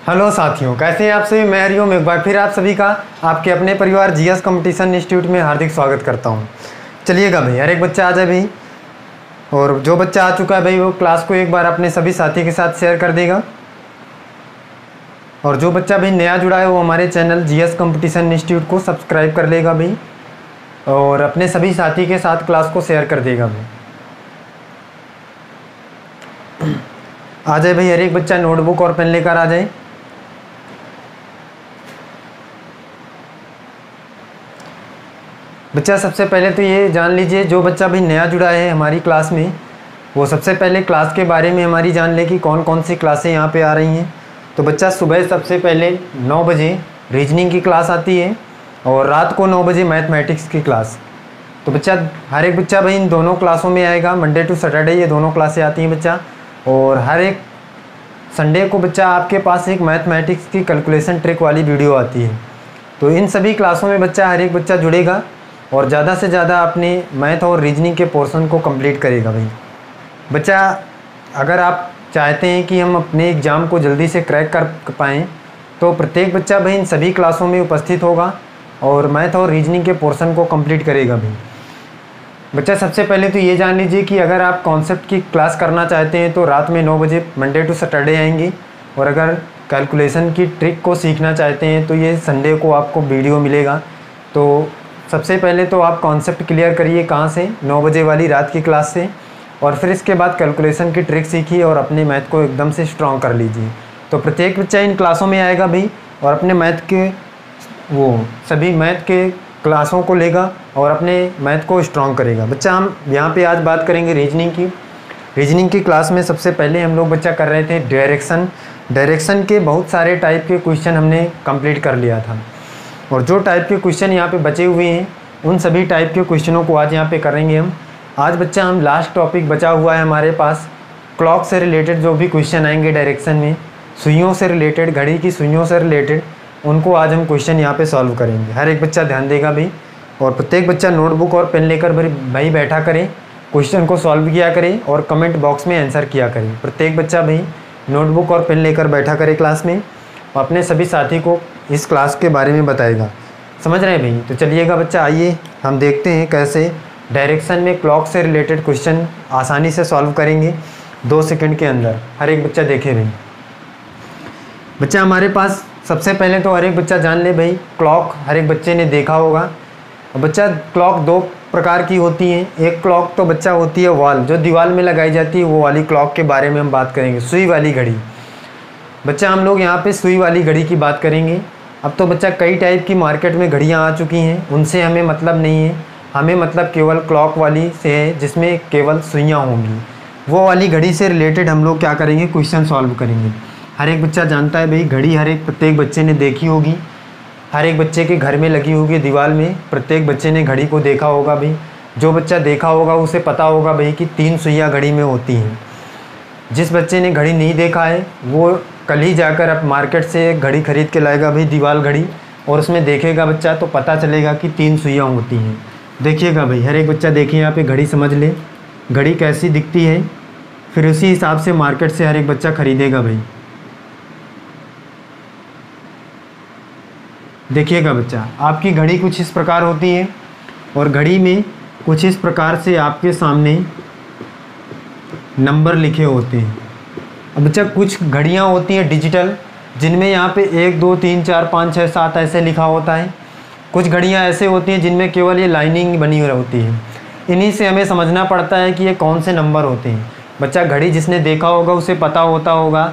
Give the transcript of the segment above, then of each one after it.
Hello साथियों, कैसे हैं आप सभी। मैं हरिओम एक बार फिर आप सभी का आपके अपने परिवार जीएस कंपटीशन इंस्टीट्यूट में हार्दिक स्वागत करता हूं। चलिएगा भाई, हर एक बच्चा आ जाए भाई, और जो बच्चा आ चुका है भाई वो क्लास को एक बार अपने सभी साथी के साथ शेयर कर देगा। और जो बच्चा भाई नया जुड़ा है वो हमारे चैनल जीएस कंपटीशन इंस्टीट्यूट को सब्सक्राइब कर लेगा भाई, और अपने सभी साथी के साथ क्लास को शेयर कर देगा भाई। आ जाए भाई, हर एक बच्चा नोटबुक और पेन लेकर आ जाए। बच्चा सबसे पहले तो ये जान लीजिए, जो बच्चा भी नया जुड़ा है हमारी क्लास में वो सबसे पहले क्लास के बारे में हमारी जान ले कि कौन कौन सी क्लासें यहाँ पे आ रही हैं। तो बच्चा सुबह सबसे पहले 9 बजे रीजनिंग की क्लास आती है और रात को 9 बजे मैथमेटिक्स की क्लास। तो बच्चा हर एक बच्चा भाई इन दोनों क्लासों में आएगा। मंडे टू सैटरडे ये दोनों क्लासें आती हैं बच्चा, और हर एक संडे को बच्चा आपके पास एक मैथमेटिक्स की कैलकुलेशन ट्रिक वाली वीडियो आती है। तो इन सभी क्लासों में बच्चा हर एक बच्चा जुड़ेगा और ज़्यादा से ज़्यादा अपने मैथ और रीजनिंग के पोर्शन को कंप्लीट करेगा भाई। बच्चा अगर आप चाहते हैं कि हम अपने एग्ज़ाम को जल्दी से क्रैक कर पाएँ तो प्रत्येक बच्चा भाई इन सभी क्लासों में उपस्थित होगा और मैथ और रीजनिंग के पोर्शन को कंप्लीट करेगा भाई। बच्चा सबसे पहले तो ये जान लीजिए कि अगर आप कॉन्सेप्ट की क्लास करना चाहते हैं तो रात में 9 बजे मंडे टू सैटरडे आएंगे, और अगर कैलकुलेशन की ट्रिक को सीखना चाहते हैं तो ये संडे को आपको वीडियो मिलेगा। तो सबसे पहले तो आप कॉन्सेप्ट क्लियर करिए कहाँ से, 9 बजे वाली रात की क्लास से, और फिर इसके बाद कैलकुलेशन की ट्रिक सीखिए और अपने मैथ को एकदम से स्ट्रॉन्ग कर लीजिए। तो प्रत्येक बच्चा इन क्लासों में आएगा भाई और अपने मैथ के सभी मैथ के क्लासों को लेगा और अपने मैथ को स्ट्रॉन्ग करेगा। बच्चा हम यहाँ पे आज बात करेंगे रीजनिंग की। रीजनिंग की क्लास में सबसे पहले हम लोग बच्चा कर रहे थे डायरेक्शन के बहुत सारे टाइप के क्वेश्चन हमने कंप्लीट कर लिया था, और जो टाइप के क्वेश्चन यहाँ पे बचे हुए हैं उन सभी टाइप के क्वेश्चनों को आज यहाँ पे करेंगे हम। आज बच्चा हम लास्ट टॉपिक बचा हुआ है हमारे पास, क्लॉक से रिलेटेड जो भी क्वेश्चन आएंगे डायरेक्शन में, सुइयों से रिलेटेड, घड़ी की सुइयों से रिलेटेड, उनको आज हम क्वेश्चन यहाँ पे सॉल्व करेंगे। हर एक बच्चा ध्यान देगा भाई, और प्रत्येक बच्चा नोटबुक और पेन लेकर भाई बैठा करें, क्वेश्चन को सॉल्व किया करें और कमेंट बॉक्स में आंसर किया करें। प्रत्येक बच्चा भाई नोटबुक और पेन लेकर बैठा करे क्लास में, और अपने सभी साथी को इस क्लास के बारे में बताएगा। समझ रहे हैं भाई? तो चलिएगा बच्चा, आइए हम देखते हैं कैसे डायरेक्शन में क्लॉक से रिलेटेड क्वेश्चन आसानी से सॉल्व करेंगे 2 सेकंड के अंदर। हर एक बच्चा देखे भाई। बच्चा हमारे पास सबसे पहले तो हर एक बच्चा जान ले भाई, क्लॉक हर एक बच्चे ने देखा होगा। और बच्चा क्लॉक 2 प्रकार की होती हैं। एक क्लॉक तो बच्चा होती है वॉल, जो दीवार में लगाई जाती है, वो वाली क्लॉक के बारे में हम बात करेंगे, सुई वाली घड़ी। बच्चा हम लोग यहाँ पे सुई वाली घड़ी की बात करेंगे। अब तो बच्चा कई टाइप की मार्केट में घड़ियाँ आ चुकी हैं, उनसे हमें मतलब नहीं है, हमें मतलब केवल क्लॉक वाली से है जिसमें केवल सुइयाँ होंगी। वो वाली घड़ी से रिलेटेड हम लोग क्या करेंगे, क्वेश्चन सॉल्व करेंगे। हर एक बच्चा जानता है भाई, घड़ी हर एक प्रत्येक बच्चे ने देखी होगी, हर एक बच्चे के घर में लगी होगी दीवार में, प्रत्येक बच्चे ने घड़ी को देखा होगा भाई। जो बच्चा देखा होगा उसे पता होगा भाई कि 3 सुइयाँ घड़ी में होती हैं। जिस बच्चे ने घड़ी नहीं देखा है वो कल ही जाकर अब मार्केट से एक घड़ी खरीद के लाएगा भाई, दीवार घड़ी, और उसमें देखेगा बच्चा तो पता चलेगा कि 3 सुइयाँ होती हैं। देखिएगा भाई, हर एक बच्चा देखिए यहाँ पे घड़ी, समझ ले घड़ी कैसी दिखती है, फिर उसी हिसाब से मार्केट से हर एक बच्चा खरीदेगा भाई। देखिएगा बच्चा, आपकी घड़ी कुछ इस प्रकार होती है और घड़ी में कुछ इस प्रकार से आपके सामने नंबर लिखे होते हैं। अब बच्चा कुछ घड़ियाँ होती हैं डिजिटल, जिनमें यहाँ पे 1 2 3 4 5 6 7 ऐसे लिखा होता है। कुछ घड़ियाँ ऐसे होती हैं जिनमें केवल ये लाइनिंग बनी हुई होती है। इन्हीं से हमें समझना पड़ता है कि ये कौन से नंबर होते हैं। बच्चा घड़ी जिसने देखा होगा उसे पता होगा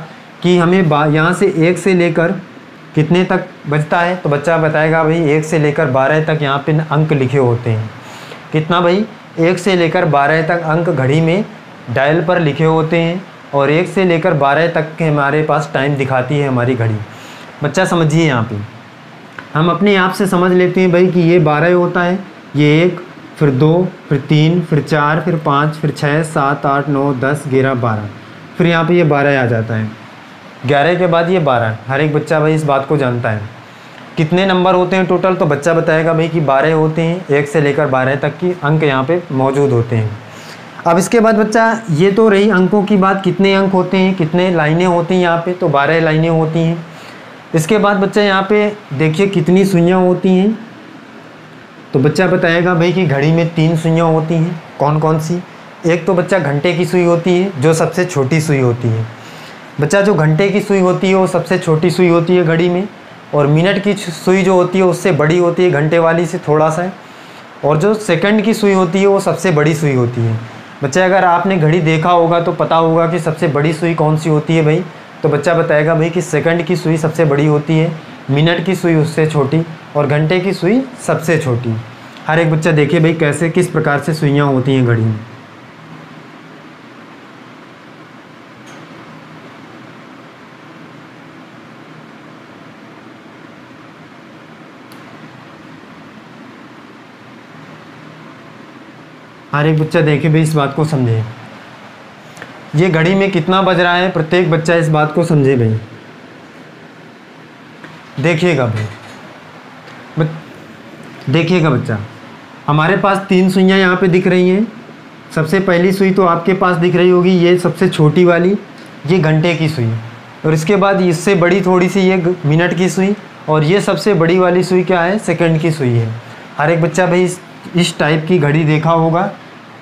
कि हमें यहाँ से 1 से लेकर कितने तक बजता है, तो बच्चा बताएगा भाई 1 से लेकर 12 तक यहाँ पे अंक लिखे होते हैं। कितना भाई, 1 से लेकर 12 तक अंक घड़ी में डायल पर लिखे होते हैं, और 1 से लेकर 12 तक के हमारे पास टाइम दिखाती है हमारी घड़ी। बच्चा समझिए, यहाँ पे हम अपने आप से समझ लेते हैं भाई कि ये 12 होता है, ये 1, फिर 2, फिर 3, फिर 4, फिर 5, फिर 6 7 8 9 10 11 12, फिर यहाँ पे ये 12 आ जाता है। 11 के बाद ये 12। हर एक बच्चा भाई इस बात को जानता है। कितने नंबर होते हैं टोटल, तो बच्चा बताएगा भाई कि 12 होते हैं, 1 से लेकर 12 तक की अंक यहाँ पे मौजूद होते हैं। अब इसके बाद बच्चा, ये तो रही अंकों की बात, कितने अंक होते हैं, कितने लाइनें होती हैं यहाँ पे, तो 12 लाइनें होती हैं। इसके बाद बच्चा यहाँ पे देखिए कितनी सुइयाँ होती हैं। तो बच्चा बताएगा भाई कि घड़ी में 3 सुइयाँ होती हैं। कौन कौन सी? एक तो बच्चा घंटे की सुई होती है जो सबसे छोटी सुई होती है। बच्चा जो घंटे की सुई होती है वो सबसे छोटी सुई होती है घड़ी में, और मिनट की सुई जो होती है उससे बड़ी होती है घंटे वाली से थोड़ा सा, और जो सेकंड की सुई होती है वो सबसे बड़ी सुई होती है। बच्चा अगर आपने घड़ी देखा होगा तो पता होगा कि सबसे बड़ी सुई कौन सी होती है भाई। तो बच्चा बताएगा भाई कि सेकंड की सुई सबसे बड़ी होती है, मिनट की सुई उससे छोटी, और घंटे की सुई सबसे छोटी। हर एक बच्चा देखिए भाई कैसे किस प्रकार से सुइयाँ होती हैं घड़ी में। हर एक बच्चा देखिए भाई इस बात को समझे, ये घड़ी में कितना बज रहा है प्रत्येक बच्चा इस बात को समझे भाई। देखिएगा भाई, देखिएगा बच्चा, हमारे पास 3 सुइयाँ यहाँ पे दिख रही हैं। सबसे पहली सुई तो आपके पास दिख रही होगी, ये सबसे छोटी वाली, ये घंटे की सुई, और इसके बाद इससे बड़ी थोड़ी सी ये मिनट की सुई, और ये सबसे बड़ी वाली सुई क्या है? सेकंड की सुई है। हर एक बच्चा भाई इस टाइप की घड़ी देखा होगा,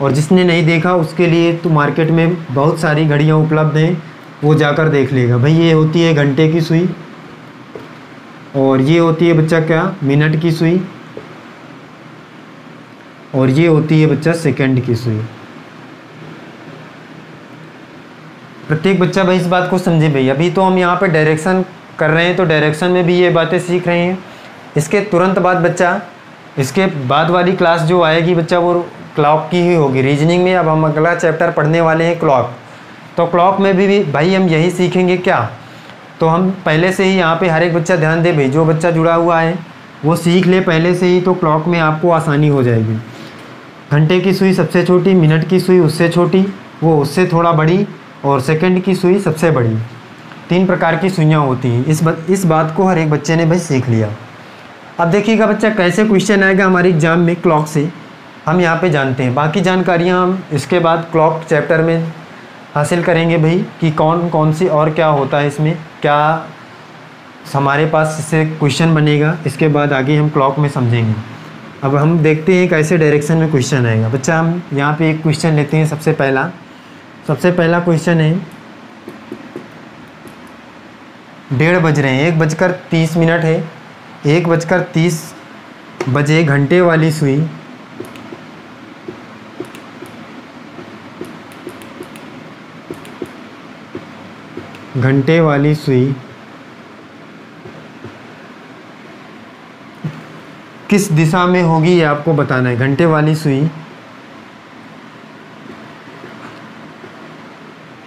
और जिसने नहीं देखा उसके लिए तो मार्केट में बहुत सारी घड़ियाँ उपलब्ध हैं, वो जाकर देख लेगा भाई। ये होती है घंटे की सुई, और ये होती है बच्चा क्या? मिनट की सुई, और ये होती है बच्चा सेकंड की सुई। प्रत्येक बच्चा भाई इस बात को समझे भाई। अभी तो हम यहाँ पे डायरेक्शन कर रहे हैं, तो डायरेक्शन में भी ये बातें सीख रहे हैं। इसके तुरंत बाद बच्चा, इसके बाद वाली क्लास जो आएगी बच्चा वो क्लॉक की ही होगी। रीजनिंग में अब हम अगला चैप्टर पढ़ने वाले हैं क्लॉक। तो क्लॉक में भी भाई हम यही सीखेंगे क्या? तो हम पहले से ही यहाँ पे हर एक बच्चा ध्यान दे भाई, जो बच्चा जुड़ा हुआ है वो सीख ले पहले से ही, तो क्लॉक में आपको आसानी हो जाएगी। घंटे की सुई सबसे छोटी, मिनट की सुई उससे छोटी, वो उससे थोड़ा बड़ी, और सेकंड की सुई सबसे बड़ी। 3 प्रकार की सुइयाँ होती हैं। इस बात को हर एक बच्चे ने भाई सीख लिया। अब देखिएगा बच्चा कैसे क्वेश्चन आएगा हमारे एग्ज़ाम में क्लॉक से, हम यहाँ पे जानते हैं। बाकी जानकारियाँ हम इसके बाद क्लॉक चैप्टर में हासिल करेंगे भाई, कि कौन कौन सी और क्या होता है इसमें, क्या हमारे पास इससे क्वेश्चन बनेगा। इसके बाद आगे हम क्लॉक में समझेंगे। अब हम देखते हैं कैसे डायरेक्शन में क्वेश्चन आएगा। बच्चा हम यहाँ पे एक क्वेश्चन लेते हैं। सबसे पहला क्वेश्चन है, 1:30 बज रहे हैं, 1:30 है, 1:30 बजे घंटे वाली सुई किस दिशा में होगी ये आपको बताना है। घंटे वाली सुई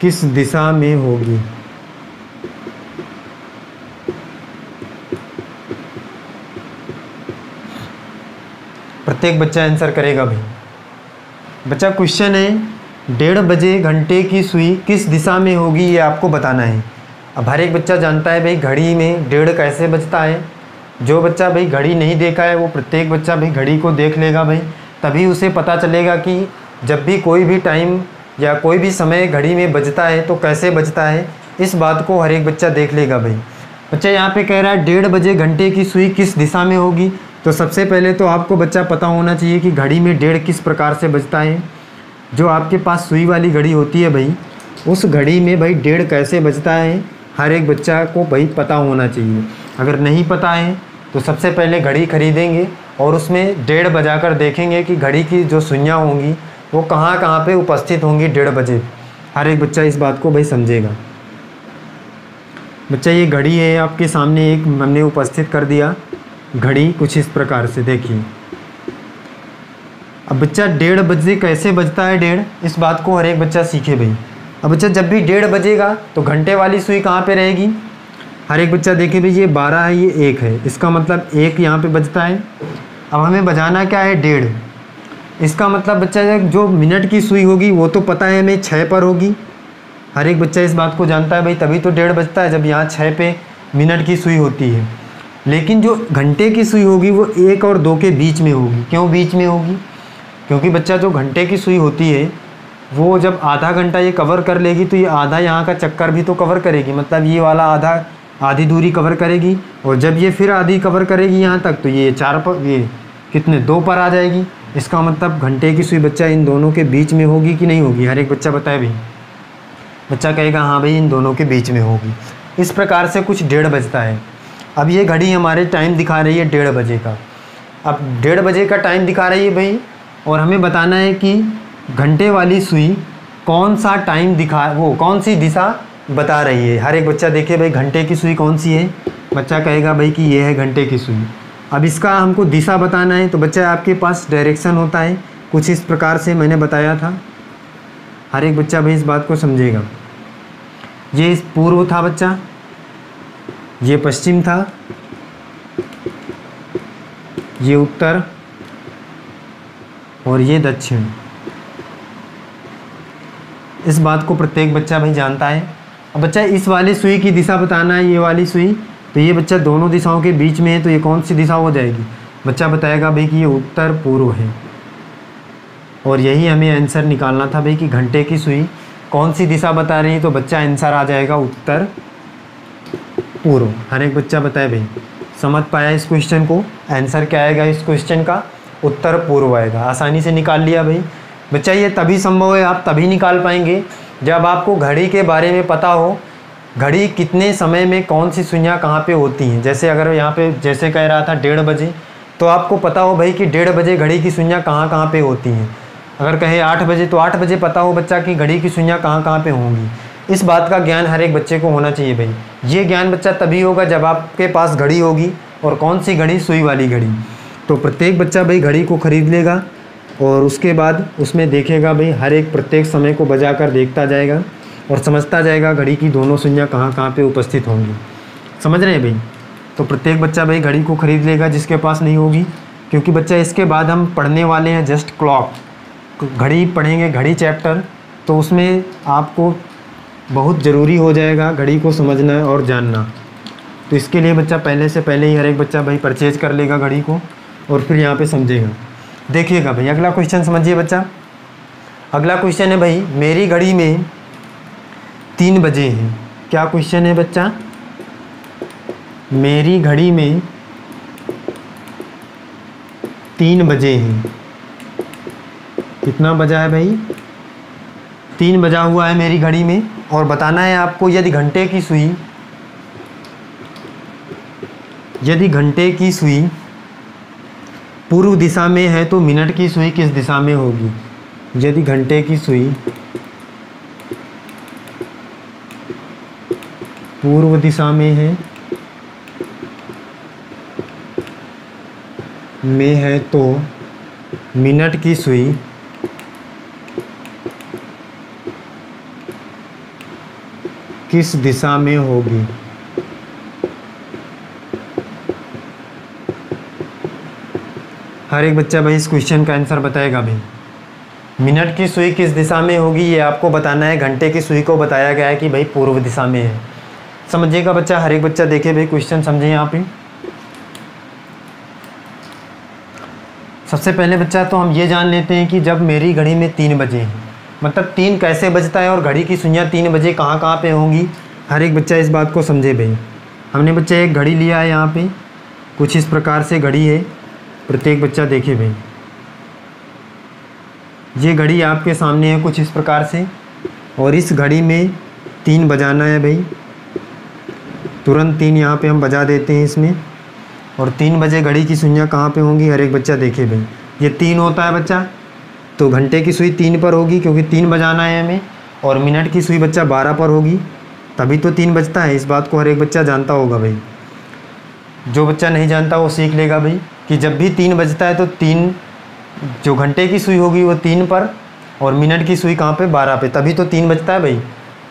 किस दिशा में होगी? प्रत्येक बच्चा आंसर करेगा भाई। बच्चा क्वेश्चन है 1:30 बजे घंटे की सुई किस दिशा में होगी ये आपको बताना है। अब हर एक बच्चा जानता है भाई घड़ी में 1:30 कैसे बजता है। जो बच्चा भाई घड़ी नहीं देखा है वो प्रत्येक बच्चा भाई घड़ी को देख लेगा भाई, तभी उसे पता चलेगा कि जब भी कोई भी टाइम या कोई भी समय घड़ी में बजता है तो कैसे बजता है। इस बात को हर एक बच्चा देख लेगा भाई। बच्चा यहाँ पे कह रहा है 1:30 बजे घंटे की सुई किस दिशा में होगी। तो सबसे पहले तो आपको बच्चा पता होना चाहिए कि घड़ी में 1:30 किस प्रकार से बजता है। जो आपके पास सुई वाली घड़ी होती है भाई, उस घड़ी में भाई 1:30 कैसे बजता है हर एक बच्चा को भाई पता होना चाहिए। अगर नहीं पता है तो सबसे पहले घड़ी खरीदेंगे और उसमें 1:30 बजाकर देखेंगे कि घड़ी की जो सुइयाँ होंगी वो कहाँ कहाँ पे उपस्थित होंगी 1:30 बजे। हर एक बच्चा इस बात को भाई समझेगा। बच्चा ये घड़ी है आपके सामने, एक हमने उपस्थित कर दिया घड़ी कुछ इस प्रकार से, देखिए। अब बच्चा 1:30 बजे कैसे बजता है 1:30, इस बात को हर एक बच्चा सीखे भाई। अब बच्चा जब भी 1:30 बजेगा तो घंटे वाली सुई कहाँ पे रहेगी। हर एक बच्चा देखे भाई ये 12 है, ये 1 है, इसका मतलब 1 यहाँ पे बजता है। अब हमें बजाना क्या है 1:30, इसका मतलब बच्चा जो मिनट की सुई होगी वो तो पता है हमें 6 पर होगी। हर एक बच्चा इस बात को जानता है भाई, तभी तो 1:30 बजता है जब यहाँ 6 पे मिनट की सुई होती है। लेकिन जो घंटे की सुई होगी वो 1 और 2 के बीच में होगी। क्यों बीच में होगी? क्योंकि बच्चा जो घंटे की सुई होती है वो जब आधा घंटा ये कवर कर लेगी तो ये आधा यहाँ का चक्कर भी तो कवर करेगी, मतलब ये वाला आधा आधी दूरी कवर करेगी, और जब ये फिर आधी कवर करेगी यहाँ तक, तो ये 4 पर, ये कितने 2 पर आ जाएगी। इसका मतलब घंटे की सुई बच्चा इन दोनों के बीच में होगी कि नहीं होगी? हर एक बच्चा बताए भाई। बच्चा कहेगा हाँ भाई इन दोनों के बीच में होगी। इस प्रकार से कुछ 1:30 बजता है। अब ये घड़ी हमारे टाइम दिखा रही है 1:30 बजे का। अब 1:30 बजे का टाइम दिखा रही है भाई, और हमें बताना है कि घंटे वाली सुई कौन सा टाइम वो कौन सी दिशा बता रही है। हर एक बच्चा देखे भाई घंटे की सुई कौन सी है। बच्चा कहेगा भाई कि ये है घंटे की सुई। अब इसका हमको दिशा बताना है, तो बच्चा आपके पास डायरेक्शन होता है कुछ इस प्रकार से, मैंने बताया था। हर एक बच्चा भाई इस बात को समझेगा। ये पूर्व था बच्चा, ये पश्चिम था, ये उत्तर, और ये दक्षिण। इस बात को प्रत्येक बच्चा भाई जानता है। अब बच्चा इस वाली सुई की दिशा बताना है, ये वाली सुई, तो ये बच्चा दोनों दिशाओं के बीच में है, तो ये कौन सी दिशा हो जाएगी? बच्चा बताएगा भाई कि ये उत्तर पूर्व है। और यही हमें आंसर निकालना था भाई कि घंटे की सुई कौन सी दिशा बता रही है, तो बच्चा आंसर आ जाएगा उत्तर पूर्व। हर एक बच्चा बताए भाई, समझ पाया इस क्वेश्चन को? आंसर क्या आएगा इस क्वेश्चन का? उत्तर पूर्व आएगा। आसानी से निकाल लिया भाई। बच्चा ये तभी संभव है, आप तभी निकाल पाएंगे जब आपको घड़ी के बारे में पता हो, घड़ी कितने समय में कौन सी सुइयाँ कहाँ पे होती हैं। जैसे अगर यहाँ पे जैसे कह रहा था 1:30 बजे, तो आपको पता हो भाई कि 1:30 बजे घड़ी की सुइयाँ कहाँ कहाँ पे होती हैं। अगर कहे 8 बजे, तो 8 बजे पता हो बच्चा कि घड़ी की सुइयाँ कहाँ कहाँ पे होंगी। इस बात का ज्ञान हर एक बच्चे को होना चाहिए भाई। ये ज्ञान बच्चा तभी होगा जब आपके पास घड़ी होगी, और कौन सी घड़ी? सुई वाली घड़ी। तो प्रत्येक बच्चा भाई घड़ी को ख़रीद लेगा, और उसके बाद उसमें देखेगा भाई, हर एक प्रत्येक समय को बजा कर देखता जाएगा और समझता जाएगा घड़ी की दोनों सुइयाँ कहाँ कहाँ पे उपस्थित होंगी। समझ रहे हैं भाई? तो प्रत्येक बच्चा भाई घड़ी को ख़रीद लेगा जिसके पास नहीं होगी, क्योंकि बच्चा इसके बाद हम पढ़ने वाले हैं जस्ट क्लॉक, घड़ी पढ़ेंगे, घड़ी चैप्टर। तो उसमें आपको बहुत ज़रूरी हो जाएगा घड़ी को समझना और जानना। तो इसके लिए बच्चा पहले से पहले ही हर एक बच्चा भाई परचेज कर लेगा घड़ी को, और फिर यहाँ पे समझेगा। देखिएगा भाई अगला क्वेश्चन समझिए बच्चा। अगला क्वेश्चन है भाई, मेरी घड़ी में 3 बजे हैं। क्या क्वेश्चन है बच्चा? मेरी घड़ी में 3 बजे हैं। कितना बजा है भाई? 3 बजा हुआ है मेरी घड़ी में, और बताना है आपको यदि घंटे की सुई पूर्व दिशा में है तो मिनट की सुई किस दिशा में होगी? यदि घंटे की सुई पूर्व दिशा में है तो मिनट की सुई किस दिशा में होगी? हर एक बच्चा भाई इस क्वेश्चन का आंसर बताएगा भाई। मिनट की सुई किस दिशा में होगी ये आपको बताना है। घंटे की सुई को बताया गया है कि भाई पूर्व दिशा में है। समझिएगा बच्चा, हर एक बच्चा देखे भाई क्वेश्चन समझे यहाँ पे। सबसे पहले बच्चा तो हम ये जान लेते हैं कि जब मेरी घड़ी में 3 बजे हैं, मतलब 3 कैसे बजता है, और घड़ी की सुइयाँ 3 बजे कहाँ कहाँ पे होंगी। हर एक बच्चा इस बात को समझे भाई। हमने बच्चा एक घड़ी लिया है, यहाँ पे कुछ इस प्रकार से घड़ी है। प्रत्येक बच्चा देखे भाई, ये घड़ी आपके सामने है कुछ इस प्रकार से, और इस घड़ी में 3 बजाना है भाई। तुरंत 3 यहाँ पे हम बजा देते हैं इसमें, और 3 बजे घड़ी की सुइयाँ कहाँ पे होंगी? हर एक बच्चा देखे भाई, ये 3 होता है बच्चा, तो घंटे की सुई 3 पर होगी क्योंकि 3 बजाना है हमें, और मिनट की सुई बच्चा 12 पर होगी, तभी तो 3 बजता है। इस बात को हर एक बच्चा जानता होगा भाई। जो बच्चा नहीं जानता वो सीख लेगा भाई कि जब भी 3 बजता है तो 3 जो घंटे की सुई होगी वो 3 पर, और मिनट की सुई कहाँ पे? 12 पे, तभी तो 3 बजता है भाई।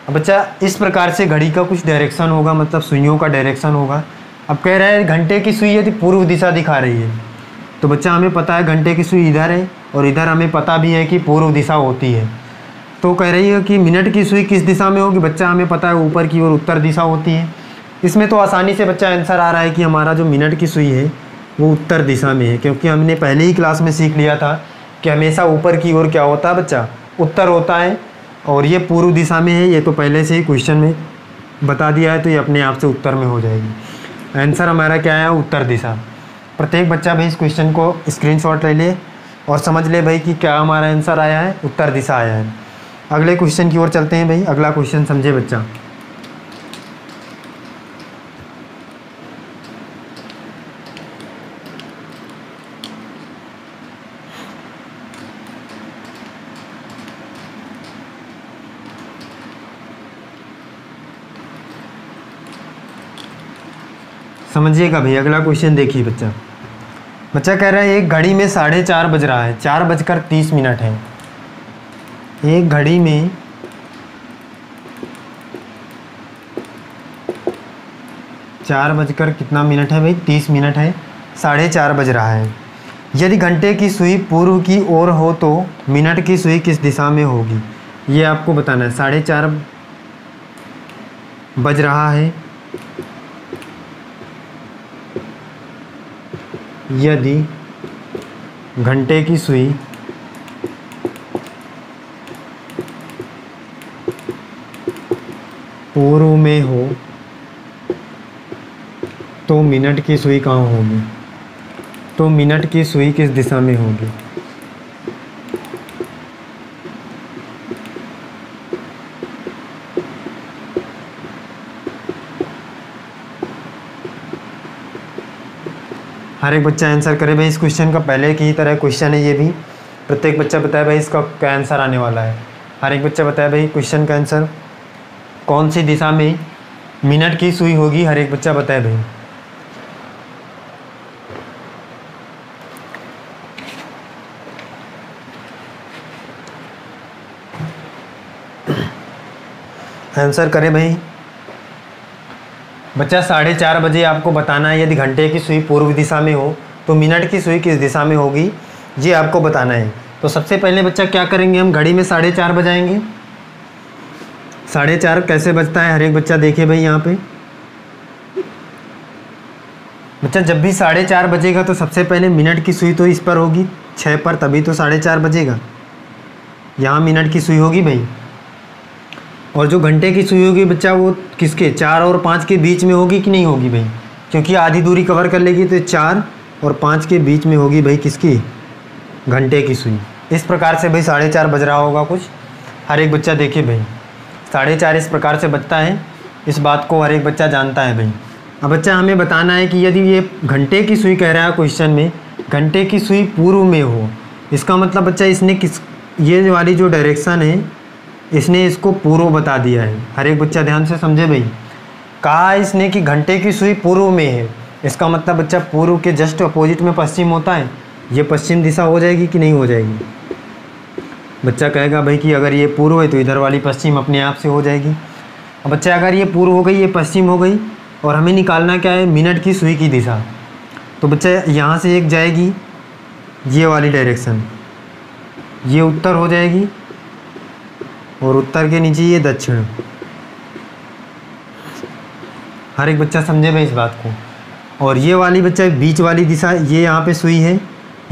अब बच्चा इस प्रकार से घड़ी का कुछ डायरेक्शन होगा, मतलब सुइयों का डायरेक्शन होगा। अब कह रहा है घंटे की सुई यदि पूर्व दिशा दिखा रही है, तो बच्चा हमें पता है घंटे की सुई इधर है, और इधर हमें पता भी है कि पूर्व दिशा होती है। तो कह रही है कि मिनट की सुई किस दिशा में होगी? बच्चा हमें पता है ऊपर की ओर उत्तर दिशा होती है। इसमें तो आसानी से बच्चा आंसर आ रहा है कि हमारा जो मिनट की सुई है वो उत्तर दिशा में है, क्योंकि हमने पहले ही क्लास में सीख लिया था कि हमेशा ऊपर की ओर क्या होता है बच्चा? उत्तर होता है, और ये पूर्व दिशा में है। ये तो पहले से ही क्वेश्चन में बता दिया है तो ये अपने आप से उत्तर में हो जाएगी। आंसर हमारा क्या है, उत्तर दिशा। प्रत्येक बच्चा भाई इस क्वेश्चन को स्क्रीनशॉट ले ले और समझ ले भाई कि क्या हमारा आंसर आया है, उत्तर दिशा आया है। अगले क्वेश्चन की ओर चलते हैं भाई। अगला क्वेश्चन समझे बच्चा। समझिएगा भाई, अगला क्वेश्चन देखिए बच्चा। बच्चा कह रहा है एक घड़ी में 4:30 बज रहा है, 4:30 है। एक घड़ी में 4 कितना मिनट है भाई, 30 मिनट है। 4:30 बज रहा है। यदि घंटे की सुई पूर्व की ओर हो तो मिनट की सुई किस दिशा में होगी, ये आपको बताना है। 4:30 बज रहा है। यदि घंटे की सुई पूर्व में हो तो मिनट की सुई कहाँ होगी, तो मिनट की सुई किस दिशा में होगी। हर एक बच्चा आंसर करे भाई। इस क्वेश्चन का पहले की तरह क्वेश्चन है ये भी। प्रत्येक बच्चा बताए भाई इसका क्या आंसर आने वाला है। हर एक बच्चा बताए भाई क्वेश्चन का आंसर कौन सी दिशा में मिनट की सुई होगी। हर एक बच्चा बताए भाई। आंसर करे भाई। बच्चा 4:30 बजे आपको बताना है। यदि घंटे की सुई पूर्व दिशा में हो तो मिनट की सुई किस दिशा में होगी, ये आपको बताना है। तो सबसे पहले बच्चा क्या करेंगे, हम घड़ी में 4:30 बजाएंगे। 4:30 कैसे बजता है, हर एक बच्चा देखे भाई यहाँ पे। बच्चा जब भी 4:30 बजेगा तो सबसे पहले मिनट की सुई तो इस पर होगी 6 पर, तभी तो 4:30 बजेगा। यहाँ मिनट की सुई होगी भाई। और जो घंटे की सुई होगी बच्चा वो किसके 4 और 5 के बीच में होगी कि नहीं होगी भाई, क्योंकि आधी दूरी कवर कर लेगी तो 4 और 5 के बीच में होगी भाई किसकी, घंटे की सुई। इस प्रकार से भाई 4:30 बज रहा होगा कुछ। हर एक बच्चा देखिए भाई 4:30 इस प्रकार से बजता है। इस बात को हर एक बच्चा जानता है भाई। अब बच्चा हमें बताना है कि यदि ये घंटे की सुई कह रहा है क्वेश्चन में, घंटे की सुई पूर्व में हो, इसका मतलब बच्चा इसने किस, ये वाली जो डायरेक्शन है इसने इसको पूर्व बता दिया है। हर एक बच्चा ध्यान से समझे भाई। कहा इसने कि घंटे की सुई पूर्व में है, इसका मतलब बच्चा पूर्व के जस्ट अपोजिट में पश्चिम होता है, ये पश्चिम दिशा हो जाएगी कि नहीं हो जाएगी। बच्चा कहेगा भाई कि अगर ये पूर्व है तो इधर वाली पश्चिम अपने आप से हो जाएगी। अब बच्चा अगर ये पूर्व हो गई, ये पश्चिम हो गई, और हमें निकालना क्या है, मिनट की सुई की दिशा। तो बच्चा यहाँ से एक जाएगी ये वाली डायरेक्शन, ये उत्तर हो जाएगी, और उत्तर के नीचे ये दक्षिण। हर एक बच्चा समझे भाई इस बात को। और ये वाली बच्चा बीच वाली दिशा, ये यहाँ पे सुई है,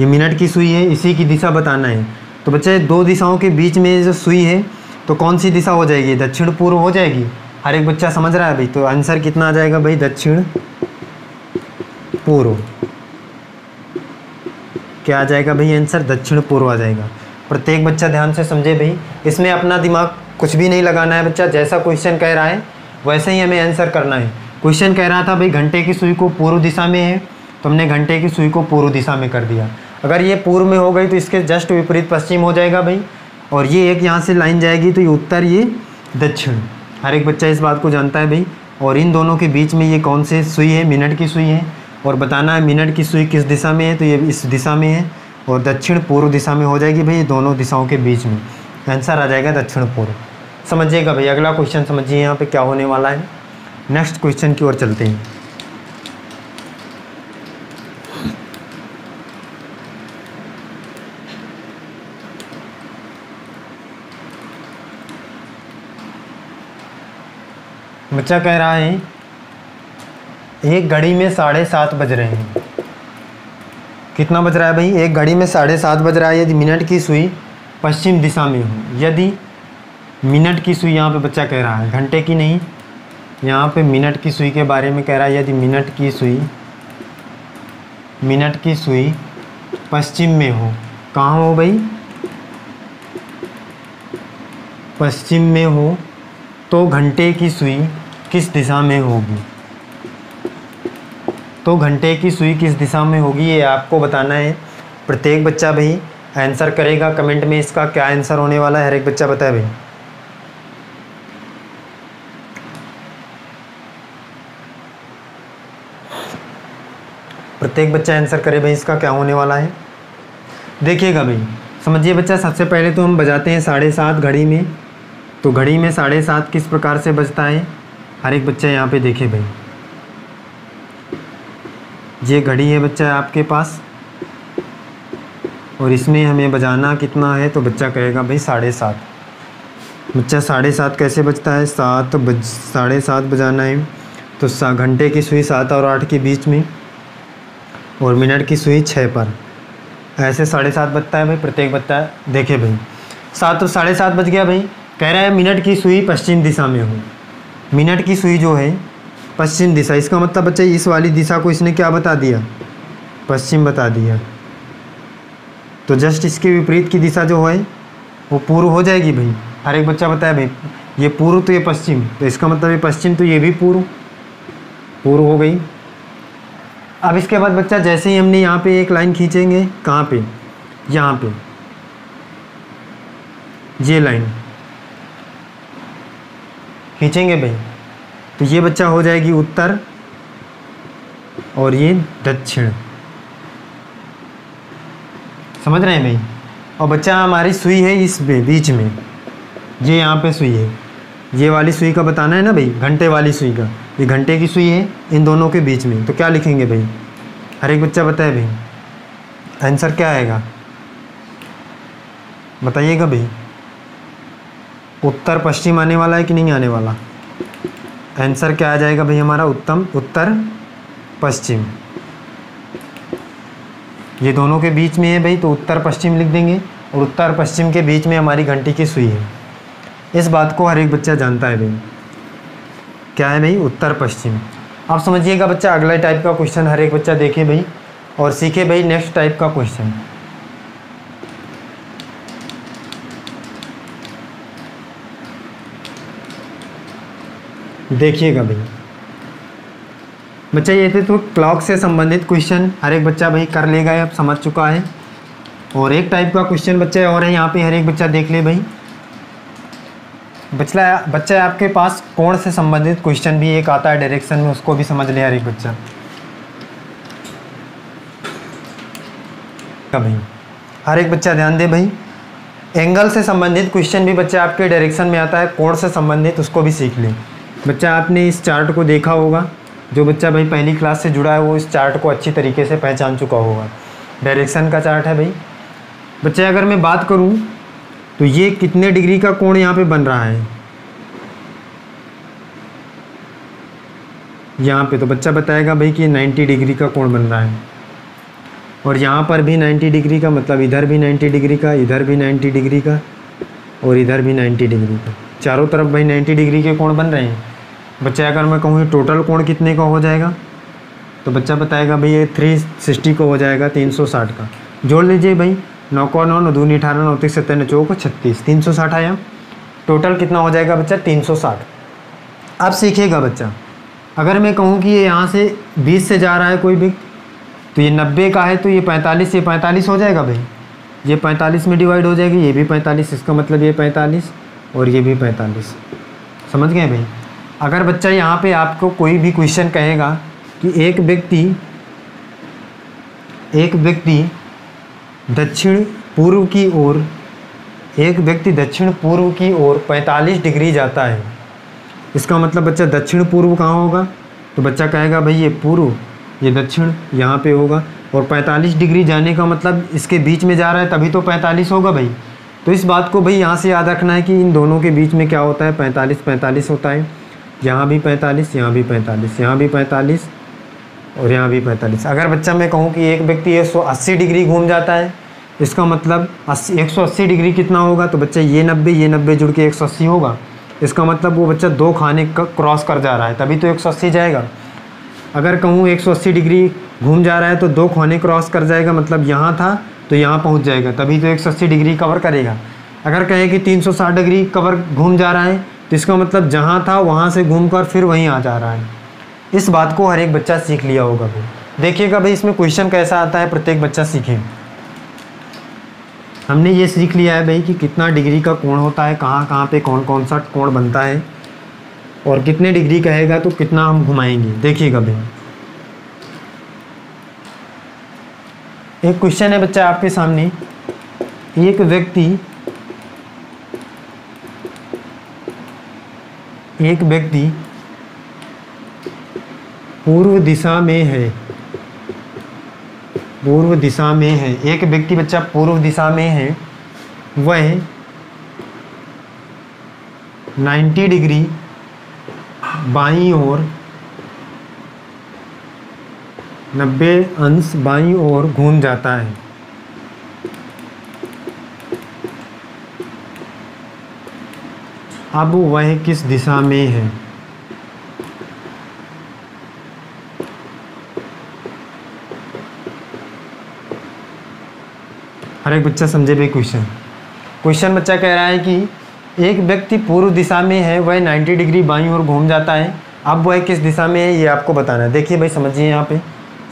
ये मिनट की सुई है, इसी की दिशा बताना है। तो बच्चे दो दिशाओं के बीच में जो सुई है तो कौन सी दिशा हो जाएगी, दक्षिण पूर्व हो जाएगी। हर एक बच्चा समझ रहा है भाई। तो आंसर कितना आ जाएगा भाई, दक्षिण पूर्व। क्या आ जाएगा भाई आंसर, दक्षिण पूर्व आ जाएगा। प्रत्येक बच्चा ध्यान से समझे भाई। इसमें अपना दिमाग कुछ भी नहीं लगाना है बच्चा, जैसा क्वेश्चन कह रहा है वैसे ही हमें आंसर करना है। क्वेश्चन कह रहा था भाई घंटे की सुई को पूर्व दिशा में है, तो हमने घंटे की सुई को पूर्व दिशा में कर दिया। अगर ये पूर्व में हो गई तो इसके जस्ट विपरीत पश्चिम हो जाएगा भाई, और ये एक यहाँ से लाइन जाएगी तो ये उत्तर, ये दक्षिण। हर एक बच्चा इस बात को जानता है भाई। और इन दोनों के बीच में ये कौन सी सुई है, मिनट की सुई है, और बताना है मिनट की सुई किस दिशा में है, तो ये इस दिशा में है, और दक्षिण पूर्व दिशा में हो जाएगी भाई, दोनों दिशाओं के बीच में। आंसर आ जाएगा दक्षिण पूर्व। समझिएगा भाई। अगला क्वेश्चन समझिए यहाँ पे क्या होने वाला है। नेक्स्ट क्वेश्चन की ओर चलते हैं। बच्चा कह रहा है एक घड़ी में 7:30 बज रहे हैं। कितना बज रहा है भाई, एक घड़ी में 7:30 बज रहा है। यदि मिनट की सुई पश्चिम दिशा में हो, यदि मिनट की सुई, यहाँ पे बच्चा कह रहा है घंटे की नहीं, यहाँ पे मिनट की सुई के बारे में कह रहा है। यदि मिनट की सुई पश्चिम में हो, कहाँ हो भाई, पश्चिम में हो, तो घंटे की सुई किस दिशा में होगी। तो घंटे की सुई किस दिशा में होगी ये आपको बताना है। प्रत्येक बच्चा भाई आंसर करेगा कमेंट में, इसका क्या आंसर होने वाला है हर एक बच्चा बताए भाई। प्रत्येक बच्चा आंसर करे भाई, इसका क्या होने वाला है। देखिएगा भाई, समझिए बच्चा, सबसे पहले तो हम बजाते हैं 7:30 घड़ी में। तो घड़ी में 7:30 किस प्रकार से बजता है, हर एक बच्चा यहाँ पे देखे भाई। ये घड़ी है बच्चा आपके पास, और इसमें हमें बजाना कितना है, तो बच्चा कहेगा भाई 7:30। बच्चा 7:30 कैसे बजता है, 7:30 बजाना है। तो घंटे की सुई 7 और 8 के बीच में, और मिनट की सुई 6 पर, ऐसे 7:30 बजता है भाई। प्रत्येक बच्चा देखे भाई, 7 और 7:30 बज गया भाई। कह रहा है मिनट की सुई पश्चिम दिशा में हो। मिनट की सुई जो है पश्चिम दिशा, इसका मतलब बच्चा इस वाली दिशा को इसने क्या बता दिया, पश्चिम बता दिया। तो जस्ट इसके विपरीत की दिशा जो है वो पूर्व हो जाएगी भाई। हर एक बच्चा बताया भाई, ये पूर्व तो ये पश्चिम, तो इसका मतलब ये पश्चिम तो ये भी पूर्व हो गई। अब इसके बाद बच्चा जैसे ही हमने यहाँ पे एक लाइन खींचेंगे, कहाँ पे, यहाँ पे ये लाइन खींचेंगे भाई, तो ये बच्चा हो जाएगी उत्तर और ये दक्षिण। समझ रहे हैं भाई। और बच्चा हमारी सुई है इस बीच में, ये यहाँ पे सुई है, ये वाली सुई का बताना है ना भाई, घंटे वाली सुई का। ये घंटे की सुई है इन दोनों के बीच में, तो क्या लिखेंगे भाई, हर एक बच्चा बताए भाई, आंसर क्या आएगा बताइएगा भाई। उत्तर पश्चिम आने वाला है कि नहीं आने वाला, आंसर क्या आ जाएगा भाई हमारा, उत्तर पश्चिम। ये दोनों के बीच में है भाई, तो उत्तर पश्चिम लिख देंगे, और उत्तर पश्चिम के बीच में हमारी घंटी की सुई है। इस बात को हर एक बच्चा जानता है भाई, क्या है भाई, उत्तर पश्चिम। आप समझिएगा बच्चा, अगला टाइप का क्वेश्चन हर एक बच्चा देखे भाई और सीखे भाई। नेक्स्ट टाइप का क्वेश्चन देखिएगा भाई। बच्चा ये थे तो क्लॉक से संबंधित क्वेश्चन हर एक बच्चा भाई कर लेगा, अब समझ चुका है। और एक टाइप का क्वेश्चन बच्चा और है यहाँ पे, हर एक बच्चा देख ले भाई। बच्चा आपके पास कोण से संबंधित क्वेश्चन भी एक आता है डायरेक्शन में, उसको भी समझ ले हर एक बच्चा भाई। हर एक बच्चा ध्यान दे भाई। एंगल से संबंधित क्वेश्चन भी बच्चा आपके डायरेक्शन में आता है, कोण से संबंधित उसको भी सीख ले। बच्चा आपने इस चार्ट को देखा होगा, जो बच्चा भाई पहली क्लास से जुड़ा है वो इस चार्ट को अच्छी तरीके से पहचान चुका होगा। डायरेक्शन का चार्ट है भाई। बच्चे अगर मैं बात करूं तो ये कितने डिग्री का कोण यहाँ पे बन रहा है यहाँ पे, तो बच्चा बताएगा भाई कि 90 डिग्री का कोण बन रहा है। और यहाँ पर भी 90 डिग्री का, मतलब इधर भी 90 डिग्री का, इधर भी 90 डिग्री का, और इधर भी 90 डिग्री का। चारों तरफ भाई 90 डिग्री के कोण बन रहे हैं। बच्चा अगर मैं कहूँ टोटल कोण कितने का हो जाएगा, तो बच्चा बताएगा भाई ये 360 का हो जाएगा, 360 का। जोड़ लीजिए भाई, 9 को 9, 9 दूनी 18, 9 3 7 9 को 36, 360 आया। टोटल कितना हो जाएगा बच्चा, 360। अब सीखेगा बच्चा, अगर मैं कहूँ कि ये यहाँ से 20 से जा रहा है कोई भी, तो ये 90 का है, तो ये 45, ये 45 हो जाएगा भाई। ये 45 में डिवाइड हो जाएगी, ये भी 45, इसका मतलब ये 45 और ये भी 45। समझ गए भाई। अगर बच्चा यहाँ पे आपको कोई भी क्वेश्चन कहेगा कि एक व्यक्ति दक्षिण पूर्व की ओर 45 डिग्री जाता है, इसका मतलब बच्चा दक्षिण पूर्व कहाँ होगा, तो बच्चा कहेगा भाई ये पूर्व, ये दक्षिण यहाँ पे होगा। और 45 डिग्री जाने का मतलब इसके बीच में जा रहा है, तभी तो 45 होगा भाई। तो इस बात को भाई यहाँ से याद रखना है कि इन दोनों के बीच में क्या होता है, 45 होता है। यहाँ भी 45, यहाँ भी 45, यहाँ भी 45 और यहाँ भी 45। अगर बच्चा मैं कहूँ कि एक व्यक्ति 180 डिग्री घूम जाता है, इसका मतलब 180 डिग्री कितना होगा, तो बच्चा ये 90 जुड़ के 180 होगा। इसका मतलब वो बच्चा 2 खाने का क्रॉस कर जा रहा है, तभी तो 180 जाएगा। अगर कहूँ 180 डिग्री घूम जा रहा है तो 2 खाने क्रॉस कर जाएगा, मतलब यहाँ था तो यहाँ पहुँच जाएगा, तभी तो 180 डिग्री कवर करेगा। अगर कहे कि 360 डिग्री कवर घूम जा रहा है तो इसका मतलब जहाँ था वहाँ से घूमकर फिर वहीं आ जा रहा है। इस बात को हर एक बच्चा सीख लिया होगा भाई। देखिएगा भाई इसमें क्वेश्चन कैसा आता है, प्रत्येक बच्चा सीखे। हमने ये सीख लिया है भाई कि कितना डिग्री का कोण होता है, कहाँ कहाँ पे कौन कौन सा कोण बनता है, और कितने डिग्री कहेगा तो कितना हम घुमाएंगे। देखिएगा भाई एक क्वेश्चन है बच्चा आपके सामने। एक व्यक्ति पूर्व दिशा में है, एक व्यक्ति बच्चा पूर्व दिशा में है, वह 90 डिग्री बाईं ओर 90 अंश बाईं ओर घूम जाता है। अब वह किस दिशा में है? हर एक बच्चा समझे भाई क्वेश्चन बच्चा कह रहा है कि एक व्यक्ति पूर्व दिशा में है, वह 90 डिग्री बाईं ओर घूम जाता है, अब वह किस दिशा में है ये आपको बताना है। देखिए भाई समझिए, यहाँ पे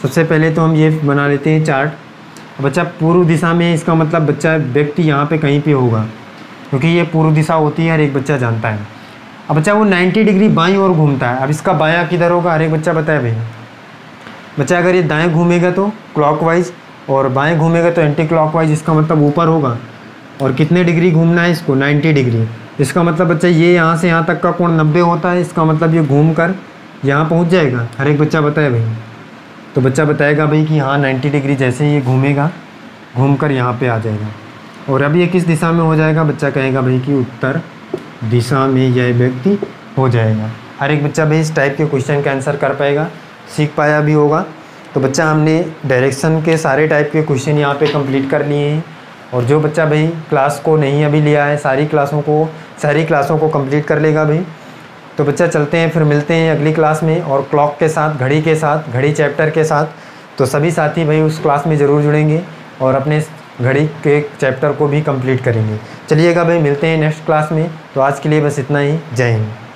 सबसे पहले तो हम ये बना लेते हैं चार्ट। बच्चा पूर्व दिशा में है, इसका मतलब बच्चा व्यक्ति यहाँ पे कहीं पे होगा, क्योंकि ये पूर्व दिशा होती है, हर एक बच्चा जानता है। अब बच्चा वो 90 डिग्री बाईं ओर घूमता है, अब इसका बायां किधर होगा, हर एक बच्चा बताया भाई। बच्चा अगर ये दाएँ घूमेगा तो क्लॉकवाइज, और बाएं घूमेगा तो एंटी क्लॉकवाइज, इसका मतलब ऊपर होगा। और कितने डिग्री घूमना है इसको, 90 डिग्री। इसका मतलब बच्चा ये यहाँ से यहाँ तक का कोण 90 होता है, इसका मतलब ये घूम कर यहाँ पहुँच जाएगा। हर एक बच्चा बताए भाई। तो बच्चा बताएगा भाई कि हाँ 90 डिग्री जैसे ही ये घूमेगा, घूम कर यहाँ पर आ जाएगा। और अब ये किस दिशा में हो जाएगा, बच्चा कहेगा भाई कि उत्तर दिशा में यह व्यक्ति हो जाएगा। हर एक बच्चा भाई इस टाइप के क्वेश्चन का आंसर कर पाएगा, सीख पाया भी होगा। तो बच्चा हमने डायरेक्शन के सारे टाइप के क्वेश्चन यहाँ पे कंप्लीट कर लिए हैं। और जो बच्चा भाई क्लास को नहीं अभी लिया है, सारी क्लासों को कंप्लीट कर लेगा भाई। तो बच्चा चलते हैं, फिर मिलते हैं अगली क्लास में, और क्लॉक के साथ, घड़ी के साथ, घड़ी चैप्टर के साथ। तो सभी साथी भाई उस क्लास में ज़रूर जुड़ेंगे और अपने घड़ी के चैप्टर को भी कंप्लीट करेंगे। चलिएगा भाई, मिलते हैं नेक्स्ट क्लास में। तो आज के लिए बस इतना ही। जय हिंद।